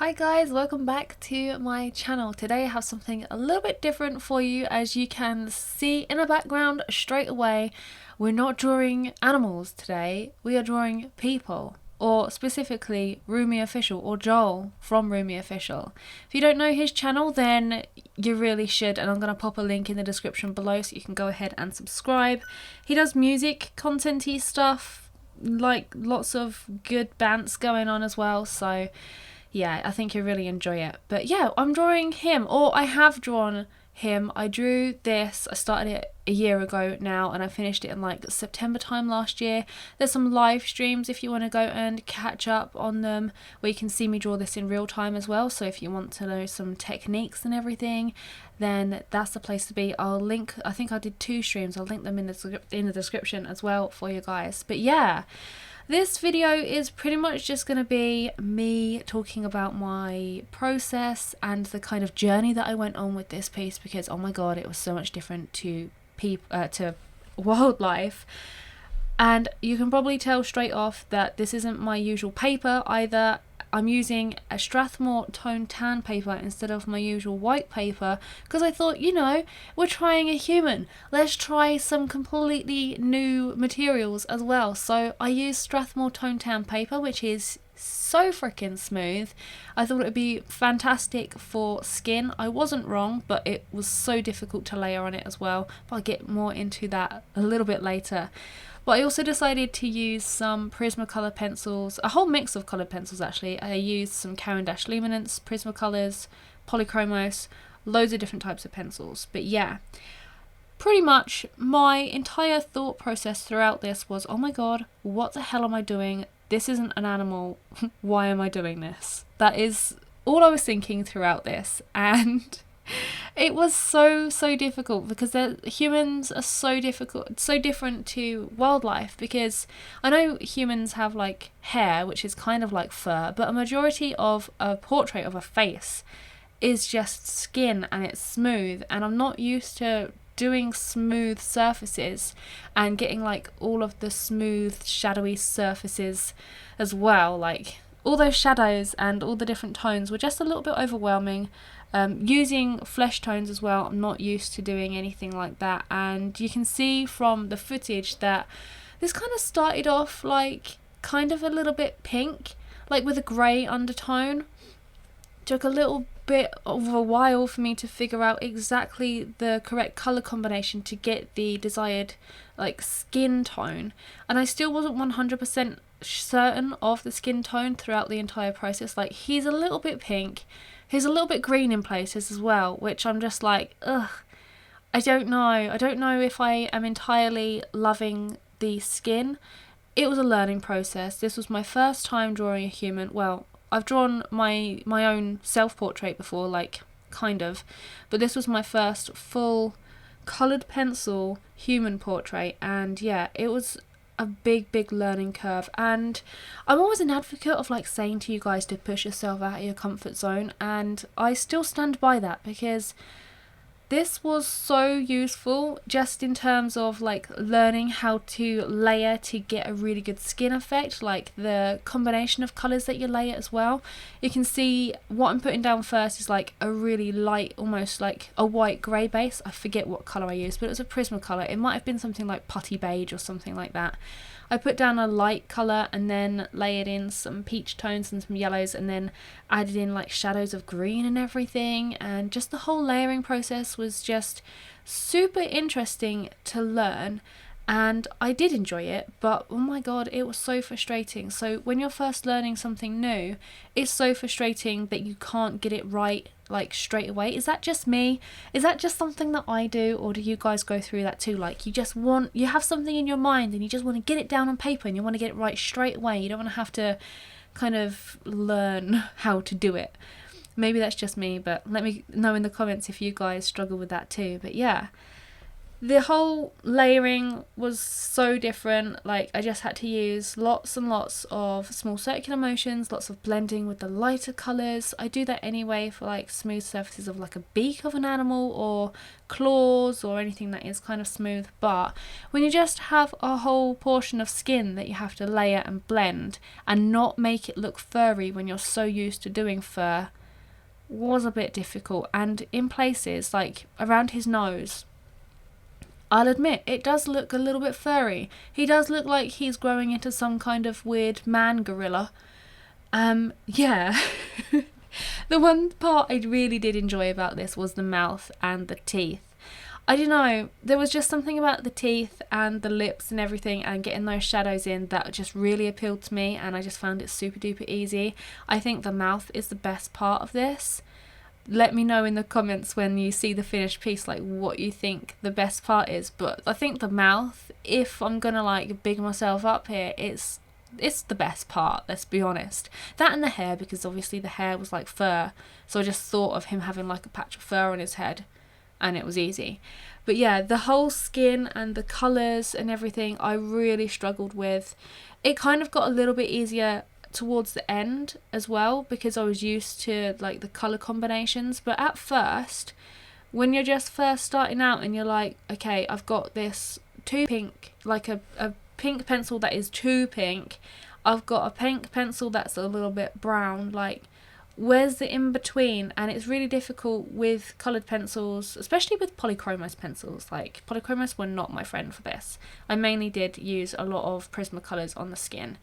Hi guys, welcome back to my channel. Today I have something a little bit different for you. As you can see in the background straight away, we're not drawing animals today, we are drawing people. Or specifically Rumi Official, or Joel from Rumi Official. If you don't know his channel, then you really should, and I'm going to pop a link in the description below so you can go ahead and subscribe. He does music, content-y stuff, like lots of good bands going on as well, so yeah, I think you'll really enjoy it. But yeah, I'm drawing him, or I have drawn him. I drew this, I started it a year ago now, and I finished it in like September time last year. There's some live streams if you want to go and catch up on them, where you can see me draw this in real time as well. So if you want to know some techniques and everything, then that's the place to be. I'll link, I think I did 2 streams, I'll link them in the description as well for you guys. But yeah, this video is pretty much just going to be me talking about my process and the kind of journey that I went on with this piece, because oh my god, it was so much different to wildlife. And you can probably tell straight off that this isn't my usual paper either. I'm using a Strathmore toned tan paper instead of my usual white paper, because I thought, you know, we're trying a human, let's try some completely new materials as well. So I used Strathmore toned tan paper, which is so freaking smooth. I thought it would be fantastic for skin. I wasn't wrong, but it was so difficult to layer on it as well, but I'll get more into that a little bit later. But I also decided to use some Prismacolor pencils, a whole mix of coloured pencils actually. I used some Caran d'Ache Luminance, Prismacolors, Polychromos, loads of different types of pencils. But yeah, pretty much my entire thought process throughout this was, oh my god, what the hell am I doing? This isn't an animal. Why am I doing this? That is all I was thinking throughout this, and it was so difficult because humans are so different to wildlife, because I know humans have like hair, which is kind of like fur, but a majority of a portrait of a face is just skin and it's smooth, and I'm not used to doing smooth surfaces and getting like all of the smooth shadowy surfaces as well. Like all those shadows and all the different tones were just a little bit overwhelming. Using flesh tones as well, I'm not used to doing anything like that, and you can see from the footage that this kind of started off like kind of a little bit pink, like with a grey undertone. Took a little bit of a while for me to figure out exactly the correct colour combination to get the desired like skin tone, and I still wasn't 100% certain of the skin tone throughout the entire process. Like he's a little bit pink, he's a little bit green in places as well, which I'm just like, ugh, I don't know if I am entirely loving the skin. It was a learning process. This was my first time drawing a human. Well, I've drawn my own self-portrait before, like, kind of, but this was my first full coloured pencil human portrait, and yeah, it was a big learning curve. And I'm always an advocate of like saying to you guys to push yourself out of your comfort zone, and I still stand by that, because this was so useful just in terms of like learning how to layer to get a really good skin effect, like the combination of colours that you layer as well. You can see what I'm putting down first is like a really light, almost like a white grey base. I forget what colour I used, but it was a Prismacolor. It might have been something like putty beige or something like that. I put down a light colour and then layered in some peach tones and some yellows, and then added in like shadows of green and everything, and just the whole layering process was just super interesting to learn, and I did enjoy it, but oh my god, it was so frustrating. So when you're first learning something new, it's so frustrating that you can't get it right like straight away. Is that just me? Is that just something that I do, or do you guys go through that too? Like you have something in your mind and you just want to get it down on paper and you want to get it right straight away. You don't want to have to kind of learn how to do it. Maybe that's just me, but let me know in the comments if you guys struggle with that too. But yeah, The whole layering was so different. Like, I just had to use lots and lots of small circular motions, lots of blending with the lighter colours. I do that anyway for like smooth surfaces of like a beak of an animal or claws or anything that is kind of smooth. But when you just have a whole portion of skin that you have to layer and blend and not make it look furry when you're so used to doing fur, was a bit difficult. And in places like around his nose, I'll admit, it does look a little bit furry. He does look like he's growing into some kind of weird man gorilla. Yeah. The one part I really did enjoy about this was the mouth and the teeth. I don't know, there was just something about the teeth and the lips and everything and getting those shadows in that just really appealed to me, and I just found it super duper easy. I think the mouth is the best part of this. Let me know in the comments when you see the finished piece, like what you think the best part is. But I think the mouth, if I'm gonna like big myself up here, it's the best part, let's be honest. That and the hair, because obviously the hair was like fur, so I just thought of him having like a patch of fur on his head and it was easy. But yeah, the whole skin and the colours and everything I really struggled with. It kind of got a little bit easier towards the end as well, because I was used to like the colour combinations. But at first, when you're just first starting out and you're like, okay, I've got this too pink, like a pink pencil that is too pink, I've got a pink pencil that's a little bit brown, like where's the in between? And it's really difficult with coloured pencils, especially with polychromos pencils. Like, polychromos were not my friend for this. I mainly did use a lot of Prismacolors on the skin.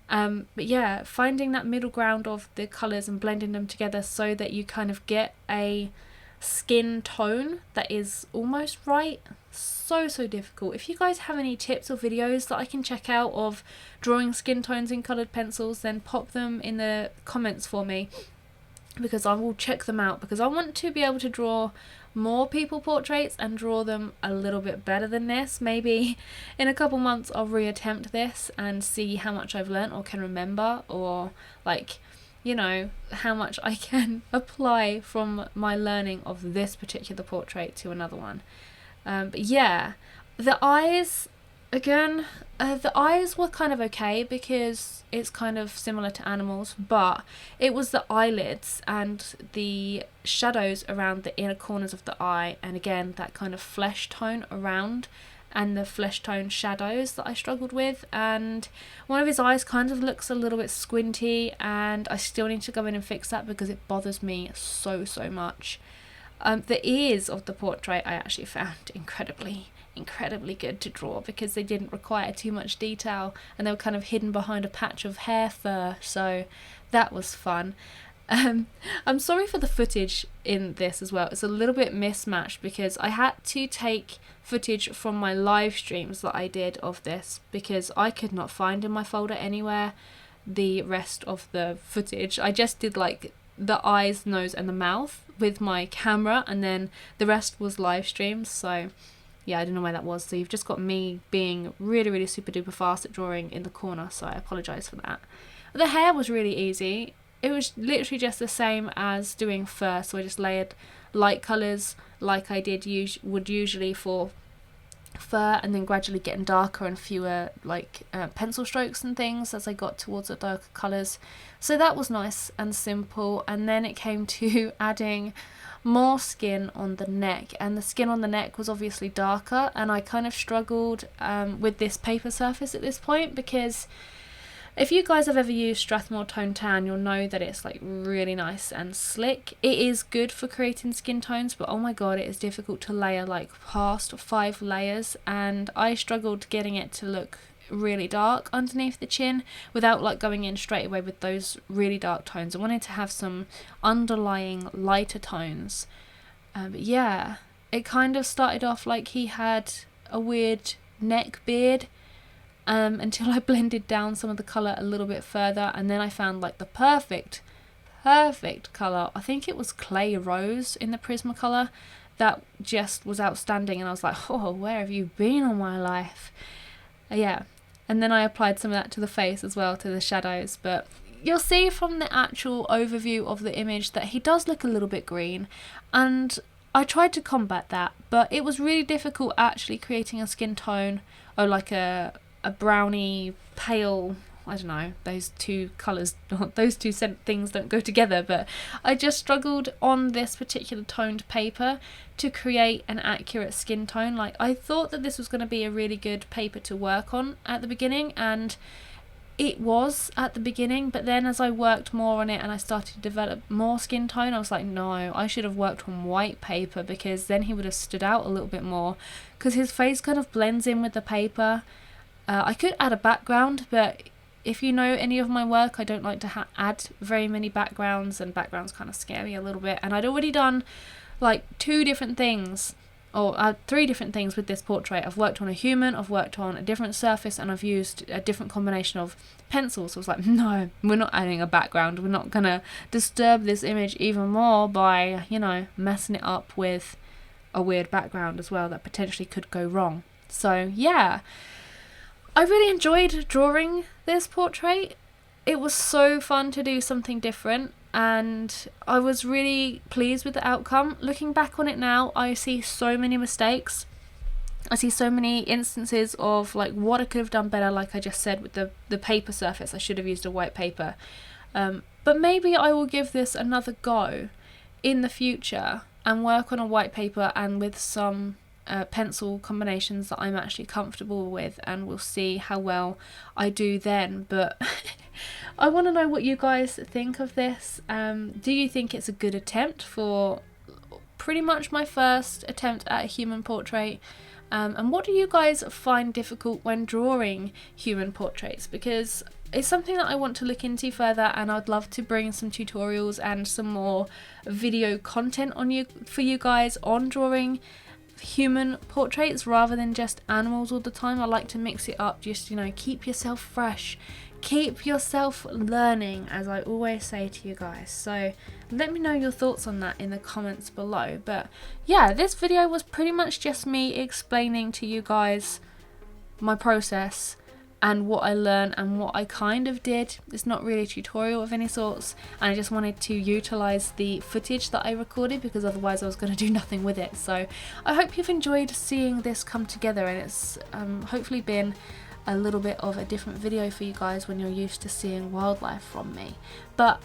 But yeah, finding that middle ground of the colours and blending them together so that you kind of get a skin tone that is almost right. So difficult. If you guys have any tips or videos that I can check out of drawing skin tones in coloured pencils, then pop them in the comments for me, because I will check them out, because I want to be able to draw more people portraits and draw them a little bit better than this. Maybe in a couple months I'll reattempt this and see how much I've learnt or can remember, or like, you know, how much I can apply from my learning of this particular portrait to another one. But yeah, the eyes, again, the eyes were kind of okay because it's kind of similar to animals, but it was the eyelids and the shadows around the inner corners of the eye, and again that kind of flesh tone around and the flesh tone shadows that I struggled with. And one of his eyes kind of looks a little bit squinty, and I still need to go in and fix that because it bothers me so much. The ears of the portrait I actually found incredibly good to draw, because they didn't require too much detail and they were kind of hidden behind a patch of hair fur, so that was fun. I'm sorry for the footage in this as well. It's a little bit mismatched because I had to take footage from my live streams that I did of this, because I could not find in my folder anywhere the rest of the footage. I just did like the eyes, nose and the mouth with my camera, and then the rest was live streams. So yeah, I don't know where that was. So you've just got me being really super duper fast at drawing in the corner, so I apologise for that. The hair was really easy. It was literally just the same as doing fur, so I just layered light colours like I did would usually for fur, and then gradually getting darker and fewer like pencil strokes and things as I got towards the darker colours. So that was nice and simple. And then it came to adding more skin on the neck, and the skin on the neck was obviously darker, and I kind of struggled with this paper surface at this point, because if you guys have ever used Strathmore Tone Tan, you'll know that it's like really nice and slick. It is good for creating skin tones, but oh my god, it is difficult to layer like past 5 layers, and I struggled getting it to look really dark underneath the chin without like going in straight away with those really dark tones. I wanted to have some underlying lighter tones. But yeah, it kind of started off like he had a weird neck beard, until I blended down some of the colour a little bit further, and then I found like the perfect colour. I think it was Clay Rose in the Prismacolor that just was outstanding, and I was like, oh, where have you been all my life? Yeah, and then I applied some of that to the face as well, to the shadows. But you'll see from the actual overview of the image that he does look a little bit green, and I tried to combat that, but it was really difficult actually creating a skin tone, or like a browny pale, I don't know, those two colours, those two things don't go together, but I just struggled on this particular toned paper to create an accurate skin tone. Like, I thought that this was going to be a really good paper to work on at the beginning, and it was at the beginning, but then as I worked more on it and I started to develop more skin tone, I was like, no, I should have worked on white paper, because then he would have stood out a little bit more, because his face kind of blends in with the paper. I could add a background, but if you know any of my work, I don't like to add very many backgrounds, and backgrounds kind of scare me a little bit. And I'd already done like 2 different things, or 3 different things with this portrait. I've worked on a human, I've worked on a different surface, and I've used a different combination of pencils. So I was like, no, we're not adding a background. We're not going to disturb this image even more by, you know, messing it up with a weird background as well that potentially could go wrong. So yeah, I really enjoyed drawing this portrait. It was so fun to do something different, and I was really pleased with the outcome. Looking back on it now, I see so many mistakes. I see so many instances of like what I could have done better, like I just said with the paper surface. I should have used a white paper. But maybe I will give this another go in the future and work on a white paper and with some pencil combinations that I'm actually comfortable with, and we'll see how well I do then. But I want to know what you guys think of this. Do you think it's a good attempt for pretty much my first attempt at a human portrait? And what do you guys find difficult when drawing human portraits? Because it's something that I want to look into further, and I'd love to bring some tutorials and some more video content for you guys on drawing human portraits rather than just animals all the time. I like to mix it up, just, you know, keep yourself fresh, keep yourself learning, as I always say to you guys. So let me know your thoughts on that in the comments below. But yeah, this video was pretty much just me explaining to you guys my process and what I learned and what I kind of did. It's not really a tutorial of any sorts, and I just wanted to utilize the footage that I recorded, because otherwise I was going to do nothing with it. So I hope you've enjoyed seeing this come together, and it's hopefully been a little bit of a different video for you guys when you're used to seeing wildlife from me. But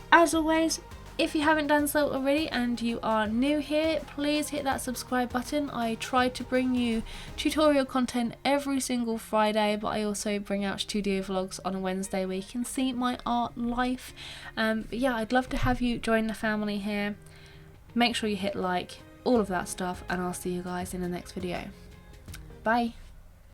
as always, if you haven't done so already and you are new here, please hit that subscribe button. I try to bring you tutorial content every single Friday, but I also bring out studio vlogs on a Wednesday where you can see my art life. But yeah, I'd love to have you join the family here. Make sure you hit like, all of that stuff, and I'll see you guys in the next video. Bye.